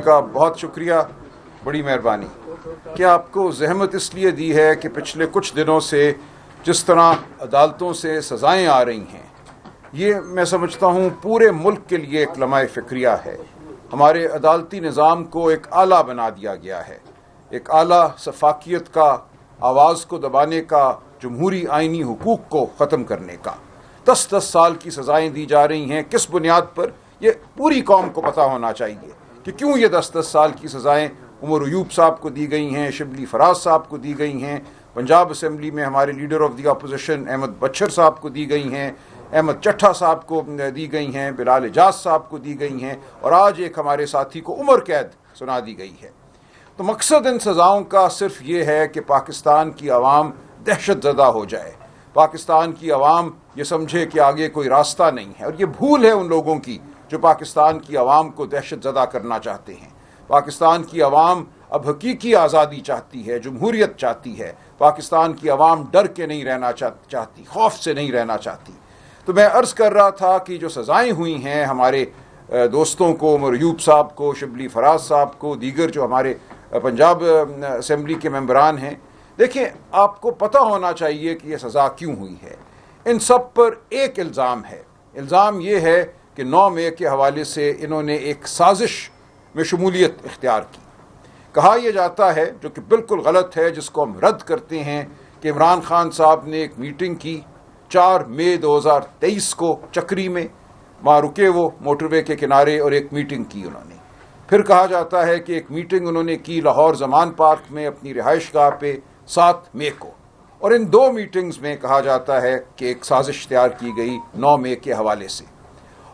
کا بہت شکریہ، بڑی مہربانی. کیا آپ کو زحمت اس لیے دی ہے کہ پچھلے کچھ دنوں سے جس طرح عدالتوں سے سزائیں آ رہی ہیں، یہ میں سمجھتا ہوں پورے ملک کے لیے ایک لمحہ فکریہ ہے. ہمارے عدالتی نظام کو ایک آلہ بنا دیا گیا ہے، ایک آلہ شفافیت کا، آواز کو دبانے کا، جمہوری آئینی حقوق کو ختم کرنے کا. 10 سال کی سزائیں دی جا رہی ہیں. کس بنیاد پر؟ یہ پوری قوم کو پتہ ہونا چاہیے کہ کیوں یہ 10 سال کی سزائیں عمر ایوب صاحب کو دی گئی ہیں، شبلی فراز صاحب کو دی گئی ہیں، پنجاب اسمبلی میں ہمارے leader of the opposition Ahmed Bachar صاحب کو دی گئی ہیں، احمد چٹھا صاحب کو دی گئی ہیں، بلال اعجاز صاحب کو دی گئی ہیں، اور آج ایک ہمارے ساتھی کو عمر قید سنا دی گئی ہے. تو مقصد ان سزاؤں کا صرف یہ ہے کہ پاکستان کی عوام دہشت زدہ ہو جائے، پاکستان کی عوام یہ سمجھے کہ آگے کوئی راستہ نہیں ہے. اور یہ بھول ہے ان لوگوں کی جو پاکستان کی عوام کو دہشت زدہ کرنا چاہتے ہیں. پاکستان کی عوام اب حقیقی آزادی چاہتی ہے، جمہوریت چاہتی ہے. پاکستان کی عوام ڈر کے نہیں رہنا چاہتی، خوف سے نہیں رہنا چاہتی. تو میں عرض کر رہا تھا کہ جو سزائیں ہوئی ہیں ہمارے دوستوں کو، عمر ایوب صاحب کو، شبلی فراز صاحب کو، دیگر جو ہمارے پنجاب اسمبلی کے ممبران ہیں، دیکھیں آپ کو پتہ ہونا چاہیے کہ یہ سزا کیوں ہوئی ہے. ان سب پر ایک الزام ہے. الزام یہ ہے کہ 9 مئی کے حوالے سے انہوں نے ایک سازش میں شمولیت اختیار کی. کہا یہ جاتا ہے، جو کہ بالکل غلط ہے، جس کو ہم رد کرتے ہیں، کہ عمران خان صاحب نے ایک میٹنگ کی 4 مئی 2023 کو چکری میں، وہاں رکے وہ موٹر وے کے کنارے، اور ایک میٹنگ کی انہوں نے. پھر کہا جاتا ہے کہ ایک میٹنگ انہوں نے کی لاہور زمان پارک میں اپنی رہائش گاہ پہ 7 مئی کو. اور ان 2 میٹنگز میں کہا جاتا ہے کہ ایک سازش تیار کی گئی 9 مئی کے حوالے سے.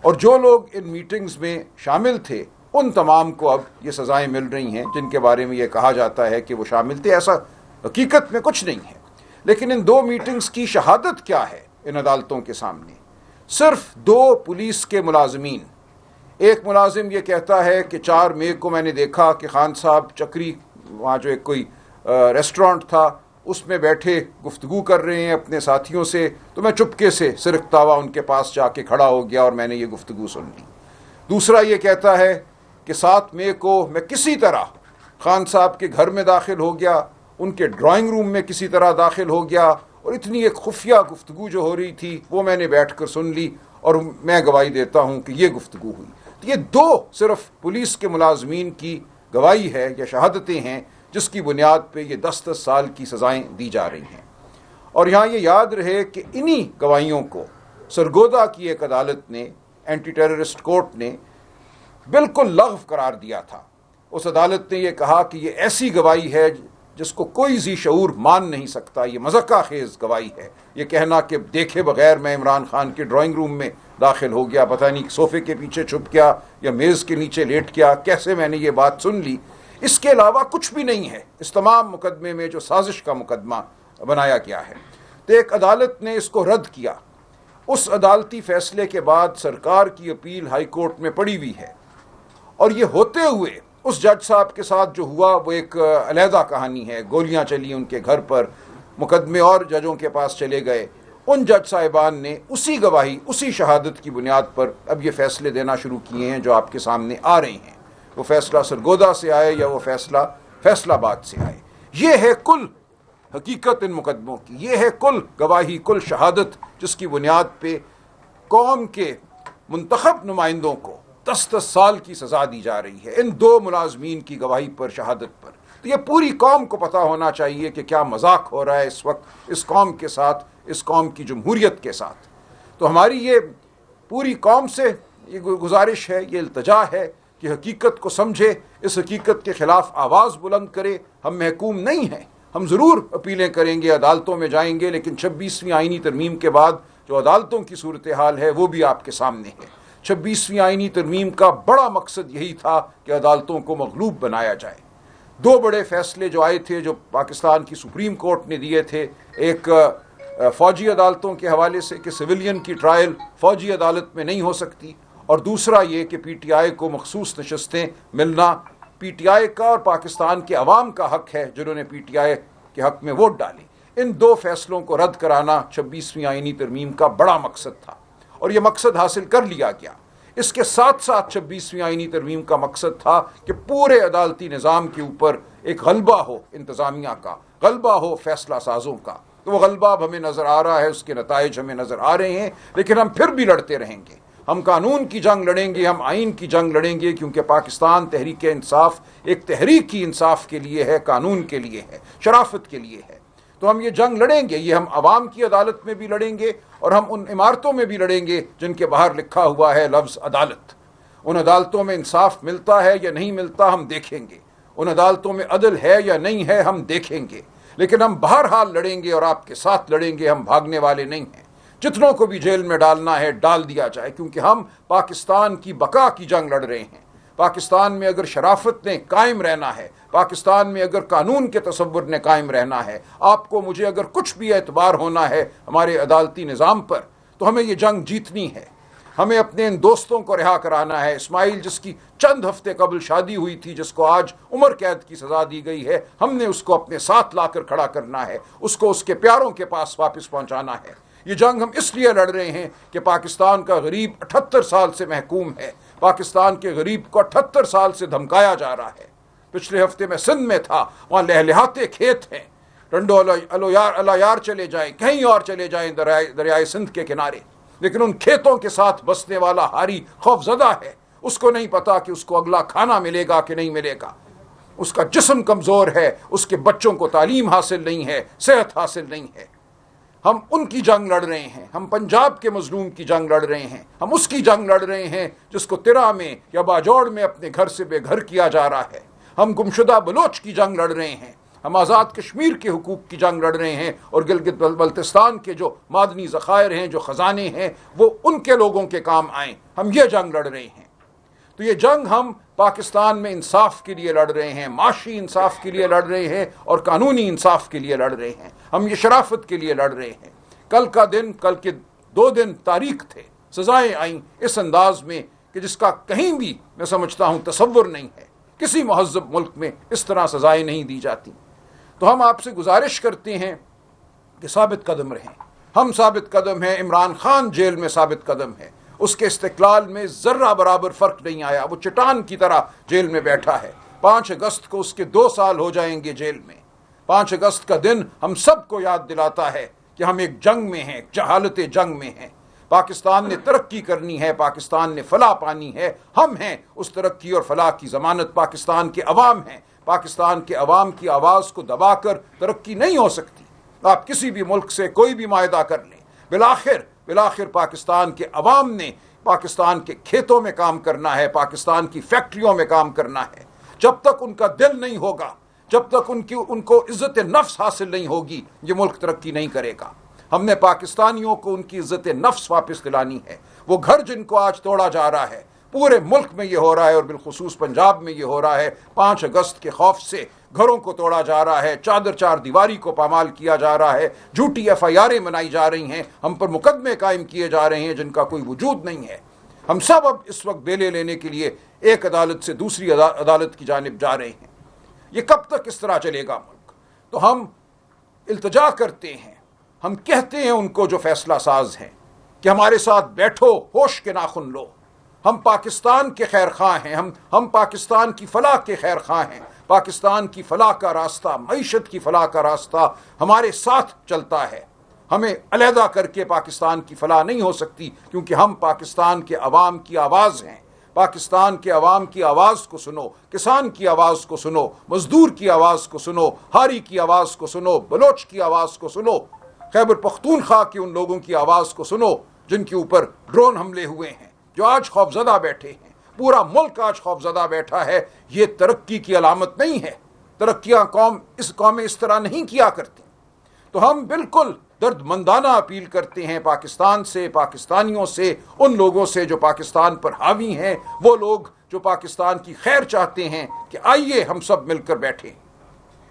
اور جو لوگ ان میٹنگز میں شامل تھے ان تمام کو اب یہ سزائیں مل رہی ہیں، جن کے بارے میں یہ کہا جاتا ہے کہ وہ شامل تھے. ایسا حقیقت میں کچھ نہیں ہے. لیکن ان 2 میٹنگز کی شہادت کیا ہے ان عدالتوں کے سامنے؟ صرف 2 پولیس کے ملازمین. ایک ملازم یہ کہتا ہے کہ 4 مئی کو میں نے دیکھا کہ خان صاحب چکری، وہاں جو ایک کوئی ریسٹورانٹ تھا، اس میں بیٹھے گفتگو کر رہے ہیں اپنے ساتھیوں سے، تو میں چپکے سے سرکتا ان کے پاس جا کے کھڑا ہو گیا اور میں نے یہ گفتگو سن لی. دوسرا یہ کہتا ہے کہ 7 مئی کو میں کسی طرح خان صاحب کے گھر میں داخل ہو گیا، ان کے ڈرائنگ روم میں کسی طرح داخل ہو گیا، اور اتنی ایک خفیہ گفتگو جو ہو رہی تھی وہ میں نے بیٹھ کر سن لی، اور میں گواہی دیتا ہوں کہ یہ گفتگو ہوئی. تو یہ 2 صرف پولیس کے ملازمین کی گواہی ہے یا شہادتیں ہیں، جس کی بنیاد پہ یہ 10 سال کی سزائیں دی جا رہی ہیں. اور یہاں یہ یاد رہے کہ انہی گواہیوں کو سرگودا کی ایک عدالت نے، اینٹی ٹیررسٹ کورٹ نے، بالکل لغو قرار دیا تھا. اس عدالت نے یہ کہا کہ یہ ایسی گواہی ہے جس کو کوئی ذی شعور مان نہیں سکتا، یہ مذاق خیز گواہی ہے. یہ کہنا کہ دیکھے بغیر میں عمران خان کے ڈرائنگ روم میں داخل ہو گیا، پتہ نہیں صوفے کے پیچھے چھپ گیا یا میز کے نیچے لیٹ گیا، کیسے میں نے یہ بات سن لی، اس کے علاوہ کچھ بھی نہیں ہے اس تمام مقدمے میں جو سازش کا مقدمہ بنایا گیا ہے. تو ایک عدالت نے اس کو رد کیا. اس عدالتی فیصلے کے بعد سرکار کی اپیل ہائی کورٹ میں پڑی ہوئی ہے، اور یہ ہوتے ہوئے اس جج صاحب کے ساتھ جو ہوا وہ ایک علیحدہ کہانی ہے. گولیاں چلی ان کے گھر پر، مقدمے اور ججوں کے پاس چلے گئے. ان جج صاحبان نے اسی گواہی، اسی شہادت کی بنیاد پر اب یہ فیصلے دینا شروع کیے ہیں جو آپ کے سامنے آ رہے ہیں. وہ فیصلہ سرگودا سے آئے یا وہ فیصلہ فیصل آباد سے آئے. یہ ہے کل حقیقت ان مقدموں کی، یہ ہے کل گواہی، کل شہادت، جس کی بنیاد پہ قوم کے منتخب نمائندوں کو 10 سال کی سزا دی جا رہی ہے ان 2 ملازمین کی گواہی پر، شہادت پر. تو یہ پوری قوم کو پتہ ہونا چاہیے کہ کیا مذاق ہو رہا ہے اس وقت اس قوم کے ساتھ، اس قوم کی جمہوریت کے ساتھ. تو ہماری یہ پوری قوم سے یہ گزارش ہے، یہ التجا ہے کہ حقیقت کو سمجھے، اس حقیقت کے خلاف آواز بلند کرے. ہم محکوم نہیں ہیں، ہم ضرور اپیلیں کریں گے، عدالتوں میں جائیں گے، لیکن 26ویں آئینی ترمیم کے بعد جو عدالتوں کی صورتحال ہے وہ بھی آپ کے سامنے ہے. 26ویں آئینی ترمیم کا بڑا مقصد یہی تھا کہ عدالتوں کو مغلوب بنایا جائے. 2 بڑے فیصلے جو آئے تھے، جو پاکستان کی سپریم کورٹ نے دیے تھے، ایک فوجی عدالتوں کے حوالے سے کہ سویلین کی ٹرائل فوجی عدالت میں نہیں ہو سکتی، اور دوسرا یہ کہ پی ٹی آئی کو مخصوص نشستیں ملنا پی ٹی آئی کا اور پاکستان کے عوام کا حق ہے جنہوں نے پی ٹی آئی کے حق میں ووٹ ڈالے. ان 2 فیصلوں کو رد کرانا 26ویں آئینی ترمیم کا بڑا مقصد تھا، اور یہ مقصد حاصل کر لیا گیا. اس کے ساتھ ساتھ 26ویں آئینی ترمیم کا مقصد تھا کہ پورے عدالتی نظام کے اوپر ایک غلبہ ہو انتظامیہ کا، غلبہ ہو فیصلہ سازوں کا۔ تو وہ غلبہ اب ہمیں نظر آ رہا ہے، اس کے نتائج ہمیں نظر آ رہے ہیں، لیکن ہم پھر بھی لڑتے رہیں گے۔ ہم قانون کی جنگ لڑیں گے، ہم آئین کی جنگ لڑیں گے، کیونکہ پاکستان تحریک انصاف ایک تحریک کی انصاف کے لیے ہے، قانون کے لیے ہے، شرافت کے لیے ہے۔ تو ہم یہ جنگ لڑیں گے، یہ ہم عوام کی عدالت میں بھی لڑیں گے اور ہم ان عمارتوں میں بھی لڑیں گے جن کے باہر لکھا ہوا ہے لفظ عدالت۔ ان عدالتوں میں انصاف ملتا ہے یا نہیں ملتا ہم دیکھیں گے، ان عدالتوں میں عدل ہے یا نہیں ہے ہم دیکھیں گے، لیکن ہم بہرحال لڑیں گے اور آپ کے ساتھ لڑیں گے، ہم بھاگنے والے نہیں ہیں۔ جتنوں کو بھی جیل میں ڈالنا ہے ڈال دیا جائے، کیونکہ ہم پاکستان کی بقا کی جنگ لڑ رہے ہیں۔ پاکستان میں اگر شرافت نے قائم رہنا ہے، پاکستان میں اگر قانون کے تصور نے قائم رہنا ہے، آپ کو مجھے اگر کچھ بھی اعتبار ہونا ہے ہمارے عدالتی نظام پر، تو ہمیں یہ جنگ جیتنی ہے۔ ہمیں اپنے ان دوستوں کو رہا کرانا ہے۔ اسماعیل جس کی چند ہفتے قبل شادی ہوئی تھی، جس کو آج عمر قید کی سزا دی گئی ہے، ہم نے اس کو اپنے ساتھ لا کر کھڑا کرنا ہے، اس کو اس کے پیاروں کے پاس واپس پہنچانا ہے۔ یہ جنگ ہم اس لیے لڑ رہے ہیں کہ پاکستان کا غریب 78 سال سے محکوم ہے، پاکستان کے غریب کو 78 سال سے دھمکایا جا رہا ہے۔ پچھلے ہفتے میں سندھ میں تھا، وہاں لہلہاتے کھیت ہیں، رنڈو اللہ یار چلے جائیں، کہیں اور چلے جائیں دریائے سندھ کے کنارے، لیکن ان کھیتوں کے ساتھ بسنے والا ہاری خوف زدہ ہے۔ اس کو نہیں پتا کہ اس کو اگلا کھانا ملے گا کہ نہیں ملے گا، اس کا جسم کمزور ہے، اس کے بچوں کو تعلیم حاصل نہیں ہے، صحت حاصل نہیں ہے۔ ہم ان کی جنگ لڑ رہے ہیں، ہم پنجاب کے مظلوم کی جنگ لڑ رہے ہیں، ہم اس کی جنگ لڑ رہے ہیں جس کو ترا میں یا باجوڑ میں اپنے گھر سے بے گھر کیا جا رہا ہے۔ ہم گمشدہ بلوچ کی جنگ لڑ رہے ہیں، ہم آزاد کشمیر کے حقوق کی جنگ لڑ رہے ہیں، اور گلگت بلتستان کے جو معدنی ذخائر ہیں، جو خزانے ہیں، وہ ان کے لوگوں کے کام آئیں۔ ہم یہ جنگ لڑ رہے ہیں۔ تو یہ جنگ ہم پاکستان میں انصاف کے لیے لڑ رہے ہیں، معاشی انصاف کے لیے لڑ رہے ہیں اور قانونی انصاف کے لیے لڑ رہے ہیں۔ ہم یہ شرافت کے لیے لڑ رہے ہیں۔ کل کے 2 دن تاریخ تھے، سزائیں آئیں اس انداز میں کہ جس کا کہیں بھی میں سمجھتا ہوں تصور نہیں ہے، کسی مہذب ملک میں اس طرح سزائیں نہیں دی جاتی۔ تو ہم آپ سے گزارش کرتے ہیں کہ ثابت قدم رہیں۔ ہم ثابت قدم ہیں، عمران خان جیل میں ثابت قدم ہے، اس کے استقلال میں ذرہ برابر فرق نہیں آیا، وہ چٹان کی طرح جیل میں بیٹھا ہے۔ 5 اگست کو اس کے 2 سال ہو جائیں گے جیل میں۔ 5 اگست کا دن ہم سب کو یاد دلاتا ہے کہ ہم ایک جنگ میں ہیں، حالت جنگ میں ہیں۔ پاکستان نے ترقی کرنی ہے، پاکستان نے فلاح پانی ہے، ہم ہیں اس ترقی اور فلاح کی ضمانت، پاکستان کے عوام ہیں۔ پاکستان کے عوام کی آواز کو دبا کر ترقی نہیں ہو سکتی۔ آپ کسی بھی ملک سے کوئی بھی معاہدہ کر لیں، بالآخر پاکستان کے عوام نے پاکستان کے کھیتوں میں کام کرنا ہے، پاکستان کی فیکٹریوں میں کام کرنا ہے۔ جب تک ان کا دل نہیں ہوگا، جب تک ان کو عزت نفس حاصل نہیں ہوگی، یہ ملک ترقی نہیں کرے گا۔ ہم نے پاکستانیوں کو ان کی عزت نفس واپس دلانی ہے۔ وہ گھر جن کو آج توڑا جا رہا ہے، پورے ملک میں یہ ہو رہا ہے اور بالخصوص پنجاب میں یہ ہو رہا ہے، 5 اگست کے خوف سے گھروں کو توڑا جا رہا ہے، چار دیواری کو پامال کیا جا رہا ہے، جھوٹی FIRیں بنائی جا رہی ہیں، ہم پر مقدمے قائم کیے جا رہے ہیں جن کا کوئی وجود نہیں ہے۔ ہم سب اب اس وقت بیلے لینے کے لیے ایک عدالت سے دوسری عدالت کی جانب جا رہے ہیں۔ یہ کب تک اس طرح چلے گا ملک؟ تو ہم التجا کرتے ہیں، ہم کہتے ہیں ان کو جو فیصلہ ساز ہیں کہ ہمارے ساتھ بیٹھو، ہوش کے ناخن لو۔ ہم پاکستان کے خیر خواہ ہیں، ہم پاکستان کی فلاح کے خیر خواہ ہیں۔ پاکستان کی فلاح کا راستہ، معیشت کی فلاح کا راستہ ہمارے ساتھ چلتا ہے۔ ہمیں علیحدہ کر کے پاکستان کی فلاح نہیں ہو سکتی، کیونکہ ہم پاکستان کے عوام کی آواز ہیں۔ پاکستان کے عوام کی آواز کو سنو، کسان کی آواز کو سنو، مزدور کی آواز کو سنو، ہاری کی آواز کو سنو، بلوچ کی آواز کو سنو، خیبر پختونخوا کے ان لوگوں کی آواز کو سنو جن کے اوپر ڈرون حملے ہوئے ہیں، جو آج خوفزدہ بیٹھے ہیں۔ پورا ملک آج خوفزدہ بیٹھا ہے۔ یہ ترقی کی علامت نہیں ہے۔ ترقیاں قومیں اس طرح نہیں کیا کرتی۔ تو ہم بالکل درد مندانہ اپیل کرتے ہیں پاکستان سے، پاکستانیوں سے، ان لوگوں سے جو پاکستان پر حاوی ہیں، وہ لوگ جو پاکستان کی خیر چاہتے ہیں، کہ آئیے ہم سب مل کر بیٹھیں،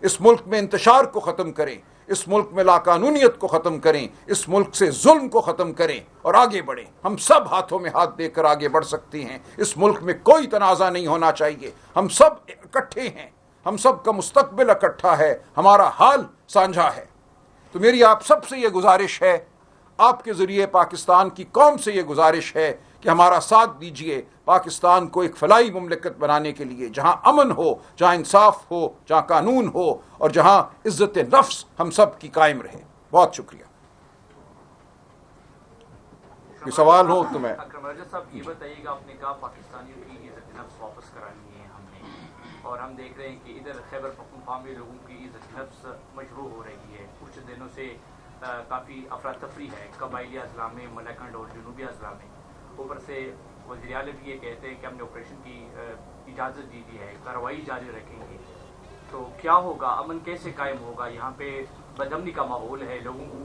اس ملک میں انتشار کو ختم کریں، اس ملک میں لاقانونیت کو ختم کریں، اس ملک سے ظلم کو ختم کریں اور آگے بڑھیں۔ ہم سب ہاتھوں میں ہاتھ دے کر آگے بڑھ سکتے ہیں۔ اس ملک میں کوئی تنازع نہیں ہونا چاہیے۔ ہم سب اکٹھے ہیں، ہم سب کا مستقبل اکٹھا ہے، ہمارا حال سانجھا ہے۔ تو میری آپ سب سے یہ گزارش ہے، آپ کے ذریعے پاکستان کی قوم سے یہ گزارش ہے کہ ہمارا ساتھ دیجئے پاکستان کو ایک فلاحی مملکت بنانے کے لیے، جہاں امن ہو، جہاں انصاف ہو، جہاں قانون ہو، اور جہاں عزت نفس ہم سب کی قائم رہے۔ بہت شکریہ۔ کوئی سوال ہو تو میں اکرم رجب صاحب یہ بتائیے گا، آپ نے کہا پاکستانیوں کی عزت نفس واپس کرانی ہے ہم نے، اور ہم دیکھ رہے ہیں کہ ادھر خیبر پختونخوا میں لوگوں کی عزت نفس مجروح ہو رہی ہے، کچھ دنوں سے کافی افراتفری ہے قبائلی اضلاع میں، ملیکنڈ اور جنوبی اضلاع میں۔ اوپر سے وزیر اعلیٰ بھی یہ کہتے ہیں کہ ہم نے آپریشن کی اجازت دی ہے، کارروائی جاری رکھیں گے، تو کیا ہوگا؟ امن کیسے قائم ہوگا؟ یہاں پہ بدامنی کا ماحول ہے، لوگوں کو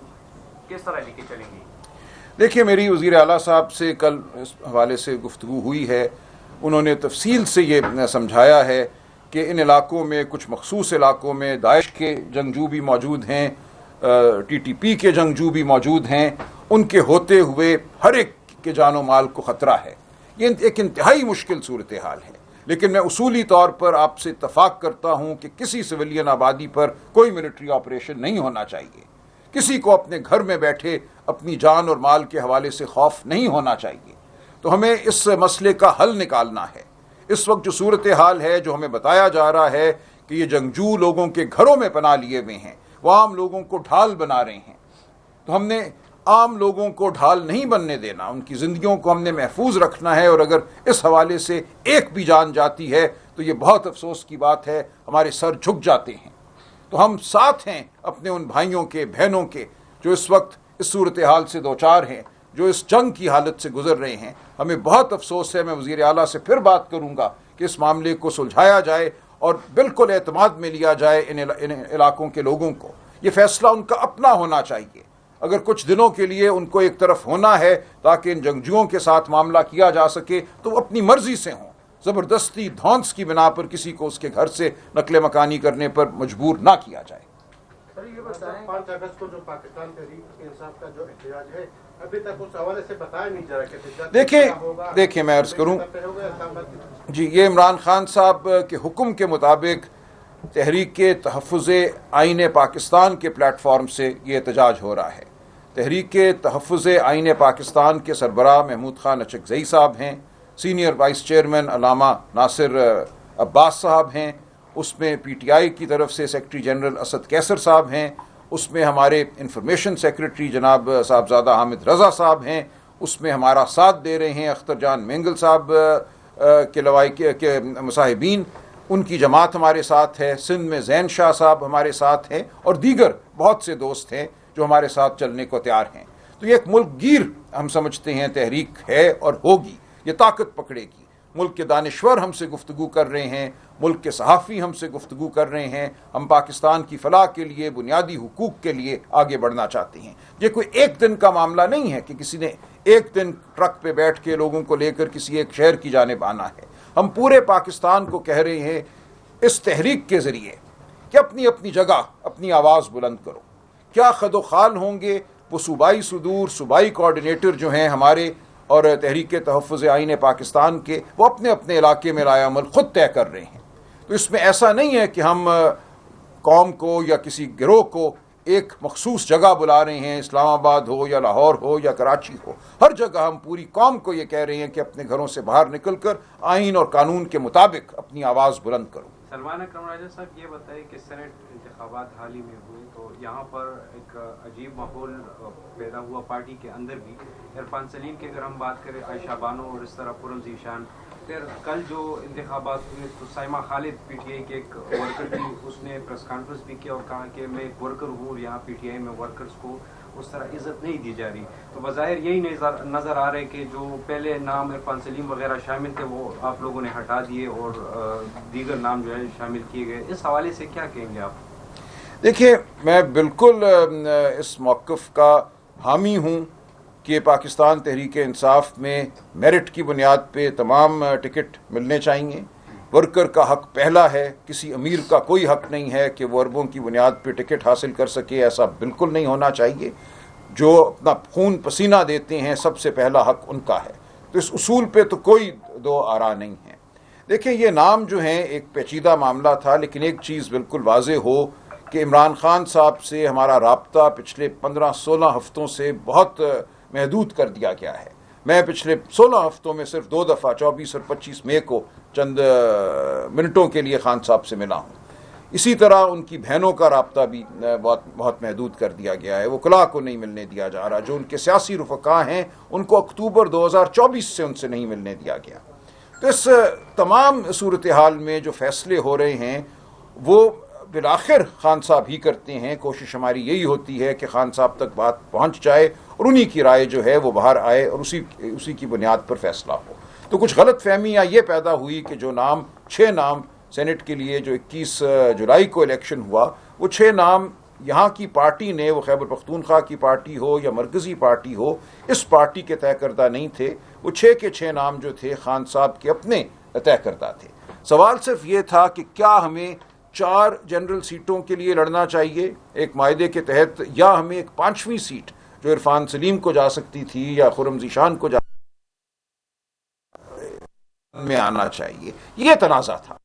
کس طرح لے کے چلیں گے؟ دیکھیے، میری وزیر اعلیٰ صاحب سے کل اس حوالے سے گفتگو ہوئی ہے، انہوں نے تفصیل سے یہ سمجھایا ہے کہ ان علاقوں میں، کچھ مخصوص علاقوں میں داعش کے جنگجو بھی موجود ہیں، ٹی ٹی پی کے جنگجو بھی موجود ہیں، ان کے ہوتے ہوئے ہر ایک کے جان و مال کو خطرہ ہے۔ یہ ایک انتہائی مشکل صورتحال ہے، لیکن میں اصولی طور پر آپ سے اتفاق کرتا ہوں کہ کسی سویلین آبادی پر کوئی ملٹری آپریشن نہیں ہونا چاہیے، کسی کو اپنے گھر میں بیٹھے اپنی جان اور مال کے حوالے سے خوف نہیں ہونا چاہیے۔ تو ہمیں اس مسئلے کا حل نکالنا ہے۔ اس وقت جو صورتحال ہے، جو ہمیں بتایا جا رہا ہے کہ یہ جنگجو لوگوں کے گھروں میں پناہ لیے ہوئے ہیں، وہ عام لوگوں کو ڈھال بنا رہے ہیں، تو ہم نے عام لوگوں کو ڈھال نہیں بننے دینا، ان کی زندگیوں کو ہم نے محفوظ رکھنا ہے، اور اگر اس حوالے سے ایک بھی جان جاتی ہے تو یہ بہت افسوس کی بات ہے، ہمارے سر جھک جاتے ہیں۔ تو ہم ساتھ ہیں اپنے ان بھائیوں کے، بہنوں کے، جو اس وقت اس صورتحال سے دوچار ہیں، جو اس جنگ کی حالت سے گزر رہے ہیں۔ ہمیں بہت افسوس ہے، میں وزیر اعلیٰ سے پھر بات کروں گا کہ اس معاملے کو سلجھایا جائے اور بالکل اعتماد میں لیا جائے ان علاقوں کے لوگوں کو۔ یہ فیصلہ ان کا اپنا ہونا چاہیے۔ اگر کچھ دنوں کے لیے ان کو ایک طرف ہونا ہے تاکہ ان جنگجوؤں کے ساتھ معاملہ کیا جا سکے، تو وہ اپنی مرضی سے ہوں، زبردستی دھونس کی بنا پر کسی کو اس کے گھر سے نقل مکانی کرنے پر مجبور نہ کیا جائے۔ سر یہ بتائیں، 5 اگست کو جو پاکستان تحریک انصاف کا جو احتجاج ہے، ابھی تک اس حوالے سے بتایا نہیں جا رہا کہ دیکھیں میں عرض کروں، جی، یہ عمران خان صاحب کے حکم کے مطابق تحریک تحفظ آئین پاکستان کے پلیٹ فارم سے یہ احتجاج ہو رہا ہے۔ تحریک تحفظ آئین پاکستان کے سربراہ محمود خان اچکزئی صاحب ہیں، سینئر وائس چیئرمین علامہ ناصر عباس صاحب ہیں، اس میں پی ٹی آئی کی طرف سے سیکرٹری جنرل اسد کیسر صاحب ہیں، اس میں ہمارے انفارمیشن سیکرٹری جناب صاحبزادہ حامد رضا صاحب ہیں، اس میں ہمارا ساتھ دے رہے ہیں اختر جان مینگل صاحب کے لوائی کے مصاحبین، ان کی جماعت ہمارے ساتھ ہے، سندھ میں زین شاہ صاحب ہمارے ساتھ ہیں، اور دیگر بہت سے دوست ہیں جو ہمارے ساتھ چلنے کو تیار ہیں۔ تو یہ ایک ملک گیر ہم سمجھتے ہیں تحریک ہے اور ہوگی، یہ طاقت پکڑے گی۔ ملک کے دانشور ہم سے گفتگو کر رہے ہیں، ملک کے صحافی ہم سے گفتگو کر رہے ہیں، ہم پاکستان کی فلاح کے لیے، بنیادی حقوق کے لیے آگے بڑھنا چاہتے ہیں۔ یہ کوئی ایک دن کا معاملہ نہیں ہے کہ کسی نے ایک دن ٹرک پہ بیٹھ کے لوگوں کو لے کر کسی ایک شہر کی جانب آنا ہے۔ ہم پورے پاکستان کو کہہ رہے ہیں اس تحریک کے ذریعے کہ اپنی اپنی جگہ اپنی آواز بلند کرو۔ کیا خد و خال ہوں گے وہ صوبائی صدور، صوبائی کوارڈینیٹر جو ہیں ہمارے اور تحریک تحفظ آئین پاکستان کے، وہ اپنے اپنے علاقے میں رائے عمل خود طے کر رہے ہیں۔ تو اس میں ایسا نہیں ہے کہ ہم قوم کو یا کسی گروہ کو ایک مخصوص جگہ بلا رہے ہیں، اسلام آباد ہو یا لاہور ہو یا کراچی ہو، ہر جگہ ہم پوری قوم کو یہ کہہ رہے ہیں کہ اپنے گھروں سے باہر نکل کر آئین اور قانون کے مطابق اپنی آواز بلند کرو۔ سلمان اکرم راجہ صاحب، یہ بتائیں کہ سینٹ انتخابات حال ہی میں ہوئے تو یہاں پر ایک عجیب ماحول پیدا ہوا پارٹی کے اندر بھی۔ عرفان سلیم کی اگر ہم بات کریں، عائشہ بانو اور اس طرح پرم ذیشان، پھر کل جو انتخابات ہوئے تو سائمہ خالد پی ٹی آئی کے ایک ورکر تھی، اس نے پریس کانفرنس بھی کیا اور کہا کہ میں ایک ورکر ہوں اور یہاں پی ٹی آئی میں ورکرز کو اس طرح عزت نہیں دی جا رہی۔ تو بظاہر یہی نظر آ رہا ہے کہ جو پہلے نام عرفان سلیم وغیرہ شامل تھے وہ آپ لوگوں نے ہٹا دیے اور دیگر نام جو ہے شامل کیے گئے۔ اس حوالے سے کیا کہیں گے آپ؟ دیکھیے، میں بالکل اس موقف کا حامی ہوں کہ پاکستان تحریک انصاف میں میرٹ کی بنیاد پہ تمام ٹکٹ ملنے چاہیے۔ ورکر کا حق پہلا ہے، کسی امیر کا کوئی حق نہیں ہے کہ وہ اربوں کی بنیاد پہ ٹکٹ حاصل کر سکے، ایسا بالکل نہیں ہونا چاہیے۔ جو اپنا خون پسینہ دیتے ہیں سب سے پہلا حق ان کا ہے، تو اس اصول پہ تو کوئی دو آرا نہیں ہے۔ دیکھیں، یہ نام جو ہیں ایک پیچیدہ معاملہ تھا، لیکن ایک چیز بالکل واضح ہو کہ عمران خان صاحب سے ہمارا رابطہ پچھلے 15-16 ہفتوں سے بہت محدود کر دیا گیا ہے۔ میں پچھلے 16 ہفتوں میں صرف 2 دفعہ 24 اور 25 مئی کو چند منٹوں کے لیے خان صاحب سے ملا ہوں. اسی طرح ان کی بہنوں کا رابطہ بھی بہت محدود کر دیا گیا ہے. وہ کلا کو نہیں ملنے دیا جا رہا. جو ان کے سیاسی رفقا ہیں ان کو اکتوبر 2024 سے ان سے نہیں ملنے دیا گیا. تو اس تمام صورتحال میں جو فیصلے ہو رہے ہیں وہ بالآخر خان صاحب ہی کرتے ہیں. کوشش ہماری یہی ہوتی ہے کہ خان صاحب تک بات پہنچ جائے اور انہی کی رائے جو ہے وہ باہر آئے اور اسی کی بنیاد پر فیصلہ ہو. تو کچھ غلط فہمیاں یہ پیدا ہوئی کہ جو 6 نام سینٹ کے لیے جو 21 جولائی کو الیکشن ہوا، وہ 6 نام یہاں کی پارٹی نے، وہ خیبر پختونخوا کی پارٹی ہو یا مرکزی پارٹی ہو، اس پارٹی کے طے کردہ نہیں تھے. وہ 6 کے 6 نام جو تھے خان صاحب کے اپنے طے کردہ تھے. سوال صرف یہ تھا کہ کیا ہمیں 4 جنرل سیٹوں کے لیے لڑنا چاہیے ایک معاہدے کے تحت، یا ہمیں ایک 5ویں سیٹ جو عرفان سلیم کو جا سکتی تھی یا خرم ذیشان کو میں آنا چاہیے. یہ تنازع تھا.